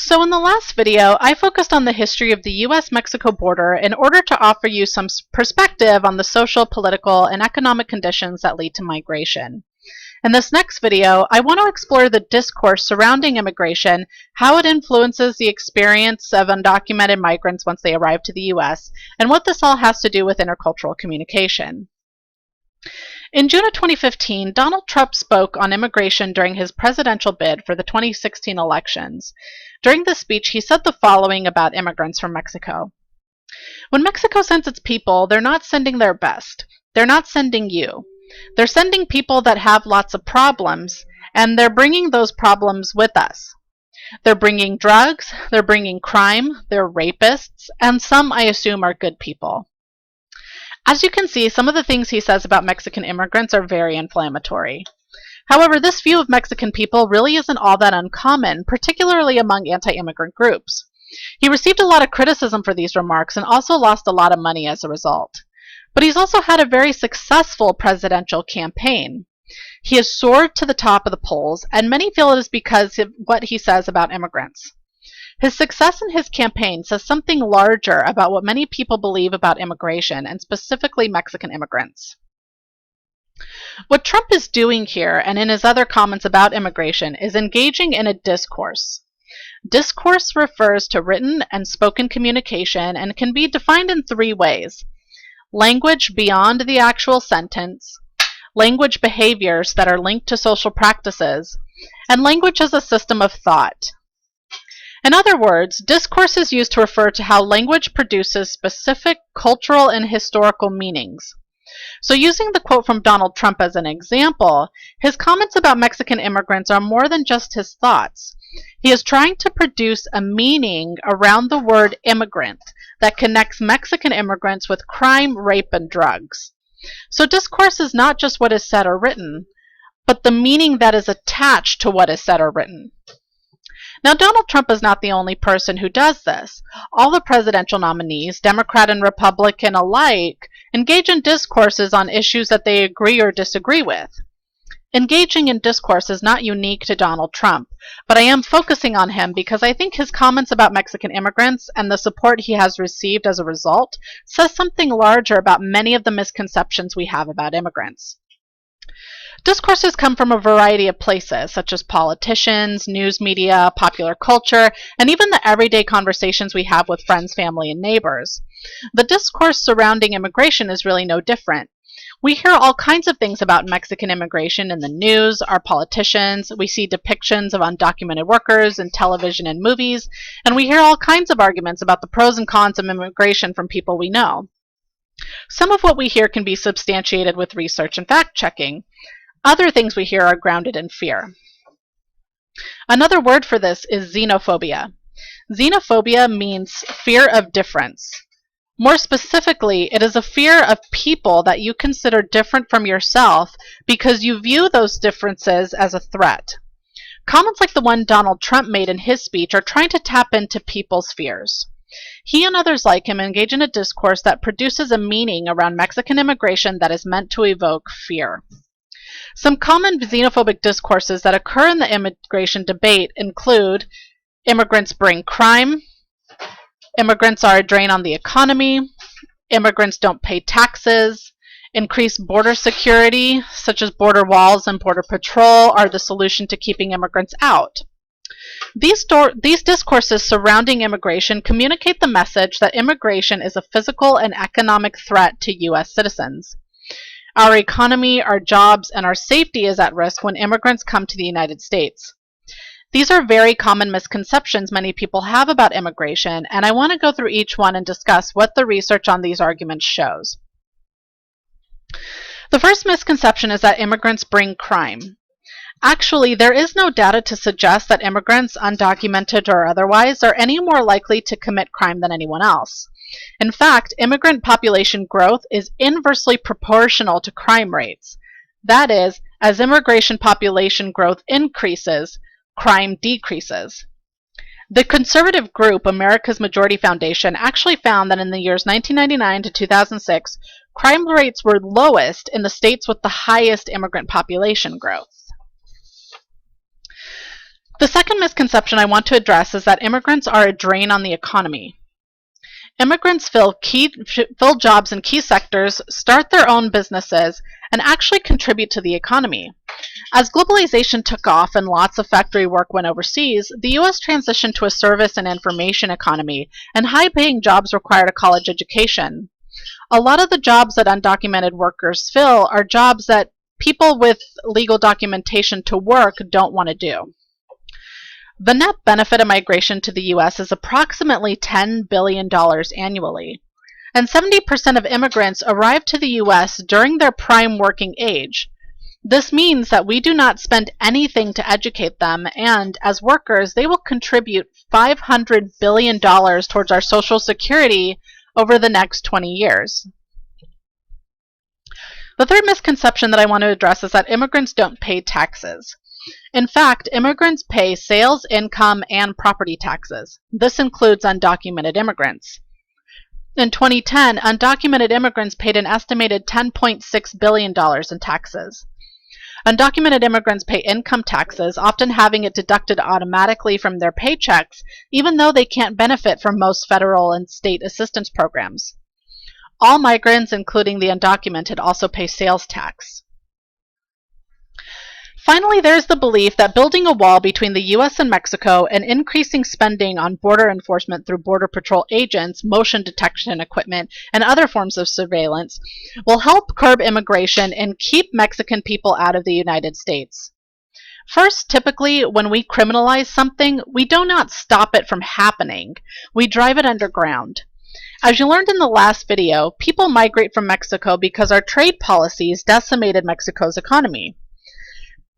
So in the last video, I focused on the history of the US-Mexico border in order to offer you some perspective on the social, political, and economic conditions that lead to migration. In this next video, I want to explore the discourse surrounding immigration, how it influences the experience of undocumented migrants once they arrive to the US, and what this all has to do with intercultural communication. In June of 2015, Donald Trump spoke on immigration during his presidential bid for the 2016 elections. During this speech, he said the following about immigrants from Mexico. When Mexico sends its people, they're not sending their best. They're not sending you. They're sending people that have lots of problems, and they're bringing those problems with us. They're bringing drugs, they're bringing crime, they're rapists, and some, I assume, are good people. As you can see, some of the things he says about Mexican immigrants are very inflammatory. However, this view of Mexican people really isn't all that uncommon, particularly among anti-immigrant groups. He received a lot of criticism for these remarks and also lost a lot of money as a result. But he's also had a very successful presidential campaign. He has soared to the top of the polls, and many feel it is because of what he says about immigrants. His success in his campaign says something larger about what many people believe about immigration, and specifically Mexican immigrants. What Trump is doing here, and in his other comments about immigration, is engaging in a discourse. Discourse refers to written and spoken communication and can be defined in three ways: language beyond the actual sentence, language behaviors that are linked to social practices, and language as a system of thought. In other words, discourse is used to refer to how language produces specific cultural and historical meanings. So using the quote from Donald Trump as an example, his comments about Mexican immigrants are more than just his thoughts. He is trying to produce a meaning around the word immigrant that connects Mexican immigrants with crime, rape, and drugs. So discourse is not just what is said or written, but the meaning that is attached to what is said or written. Now, Donald Trump is not the only person who does this. All the presidential nominees, Democrat and Republican alike, engage in discourses on issues that they agree or disagree with. Engaging in discourse is not unique to Donald Trump, but I am focusing on him because I think his comments about Mexican immigrants and the support he has received as a result says something larger about many of the misconceptions we have about immigrants. Discourses come from a variety of places, such as politicians, news media, popular culture, and even the everyday conversations we have with friends, family, and neighbors. The discourse surrounding immigration is really no different. We hear all kinds of things about Mexican immigration in the news, our politicians, we see depictions of undocumented workers in television and movies, and we hear all kinds of arguments about the pros and cons of immigration from people we know. Some of what we hear can be substantiated with research and fact-checking. Other things we hear are grounded in fear. Another word for this is xenophobia. Xenophobia means fear of difference. More specifically, it is a fear of people that you consider different from yourself because you view those differences as a threat. Comments like the one Donald Trump made in his speech are trying to tap into people's fears. He and others like him engage in a discourse that produces a meaning around Mexican immigration that is meant to evoke fear. Some common xenophobic discourses that occur in the immigration debate include immigrants bring crime, immigrants are a drain on the economy, immigrants don't pay taxes, increased border security, such as border walls and border patrol, are the solution to keeping immigrants out. These discourses surrounding immigration communicate the message that immigration is a physical and economic threat to U.S. citizens. Our economy, our jobs, and our safety is at risk when immigrants come to the United States. These are very common misconceptions many people have about immigration, and I want to go through each one and discuss what the research on these arguments shows. The first misconception is that immigrants bring crime. Actually, there is no data to suggest that immigrants, undocumented or otherwise, are any more likely to commit crime than anyone else. In fact, immigrant population growth is inversely proportional to crime rates. That is, as immigration population growth increases, crime decreases. The conservative group America's Majority Foundation actually found that in the years 1999 to 2006, crime rates were lowest in the states with the highest immigrant population growth. The second misconception I want to address is that immigrants are a drain on the economy. Immigrants fill jobs in key sectors, start their own businesses, and actually contribute to the economy. As globalization took off and lots of factory work went overseas, the US transitioned to a service and information economy, and high-paying jobs required a college education. A lot of the jobs that undocumented workers fill are jobs that people with legal documentation to work don't want to do. The net benefit of migration to the US is approximately $10 billion annually, and 70% of immigrants arrive to the US during their prime working age. This means that we do not spend anything to educate them, and as workers, they will contribute $500 billion towards our Social Security over the next 20 years. The third misconception that I want to address is that immigrants don't pay taxes. In fact, immigrants pay sales, income, and property taxes. This includes undocumented immigrants. In 2010, undocumented immigrants paid an estimated $10.6 billion in taxes. Undocumented immigrants pay income taxes, often having it deducted automatically from their paychecks, even though they can't benefit from most federal and state assistance programs. All migrants, including the undocumented, also pay sales tax. Finally, there's the belief that building a wall between the US and Mexico and increasing spending on border enforcement through Border Patrol agents, motion detection equipment, and other forms of surveillance will help curb immigration and keep Mexican people out of the United States. First, typically, when we criminalize something, we do not stop it from happening. We drive it underground. As you learned in the last video, people migrate from Mexico because our trade policies decimated Mexico's economy.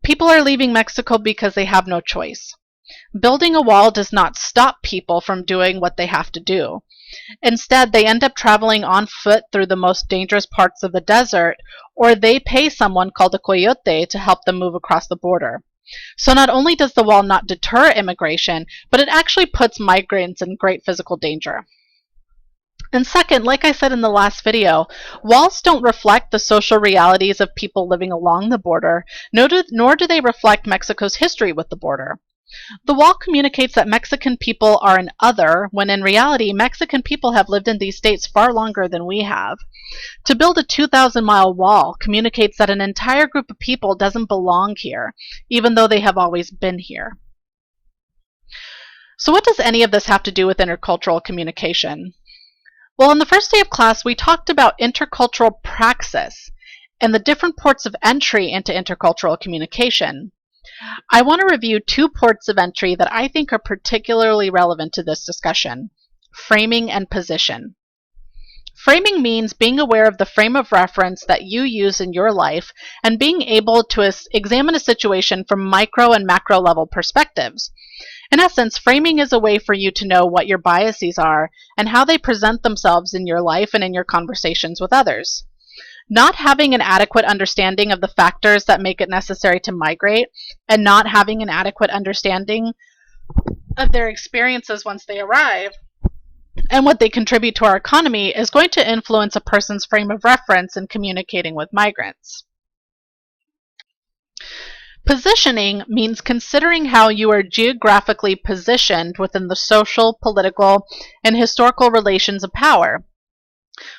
People are leaving Mexico because they have no choice. Building a wall does not stop people from doing what they have to do. Instead, they end up traveling on foot through the most dangerous parts of the desert, or they pay someone called a coyote to help them move across the border. So not only does the wall not deter immigration, but it actually puts migrants in great physical danger. And second, like I said in the last video, walls don't reflect the social realities of people living along the border, nor do they reflect Mexico's history with the border. The wall communicates that Mexican people are an other, when in reality, Mexican people have lived in these states far longer than we have. To build a 2,000-mile wall communicates that an entire group of people doesn't belong here, even though they have always been here. So what does any of this have to do with intercultural communication? Well, on the first day of class, we talked about intercultural praxis and the different ports of entry into intercultural communication. I want to review two ports of entry that I think are particularly relevant to this discussion: framing and position. Framing means being aware of the frame of reference that you use in your life and being able to examine a situation from micro and macro level perspectives. In essence, framing is a way for you to know what your biases are and how they present themselves in your life and in your conversations with others. Not having an adequate understanding of the factors that make it necessary to migrate and not having an adequate understanding of their experiences once they arrive and what they contribute to our economy is going to influence a person's frame of reference in communicating with migrants. Positioning means considering how you are geographically positioned within the social, political, and historical relations of power.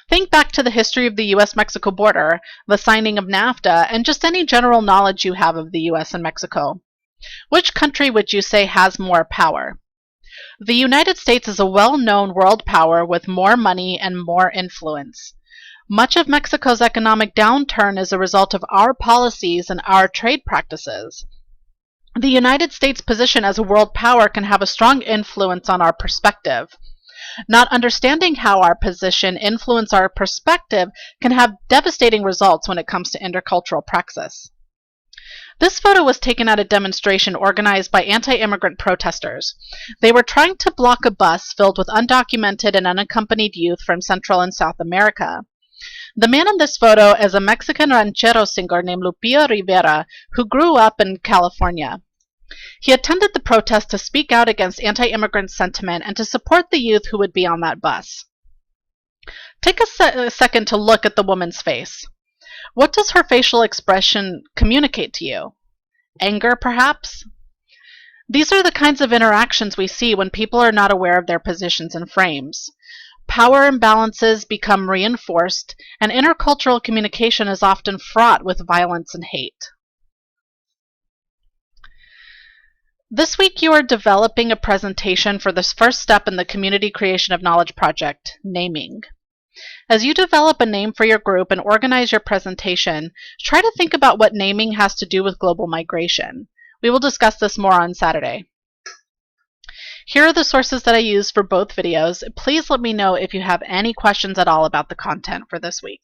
Think back to the history of the US-Mexico border, the signing of NAFTA, and just any general knowledge you have of the US and Mexico. Which country would you say has more power? The United States is a well-known world power with more money and more influence. Much of Mexico's economic downturn is a result of our policies and our trade practices. The United States' position as a world power can have a strong influence on our perspective. Not understanding how our position influences our perspective can have devastating results when it comes to intercultural praxis. This photo was taken at a demonstration organized by anti-immigrant protesters. They were trying to block a bus filled with undocumented and unaccompanied youth from Central and South America. The man in this photo is a Mexican ranchero singer named Lupillo Rivera, who grew up in California. He attended the protest to speak out against anti-immigrant sentiment and to support the youth who would be on that bus. Take a second to look at the woman's face. What does her facial expression communicate to you? Anger, perhaps? These are the kinds of interactions we see when people are not aware of their positions and frames. Power imbalances become reinforced, and intercultural communication is often fraught with violence and hate. This week you are developing a presentation for this first step in the Community Creation of Knowledge project, naming. As you develop a name for your group and organize your presentation, try to think about what naming has to do with global migration. We will discuss this more on Saturday. Here are the sources that I used for both videos. Please let me know if you have any questions at all about the content for this week.